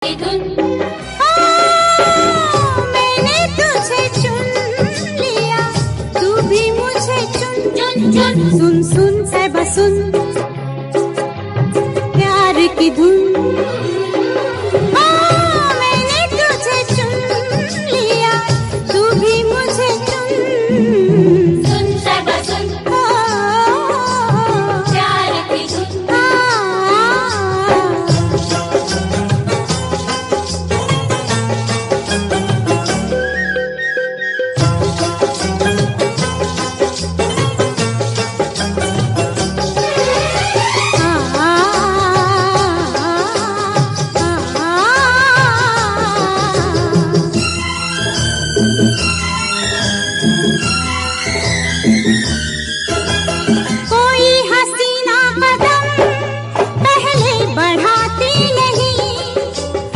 की धुन। मैंने तुझे चुन लिया, तू भी मुझे चुन। चुन चुन सुन सुन साहिबा सुन, प्यार की धुन।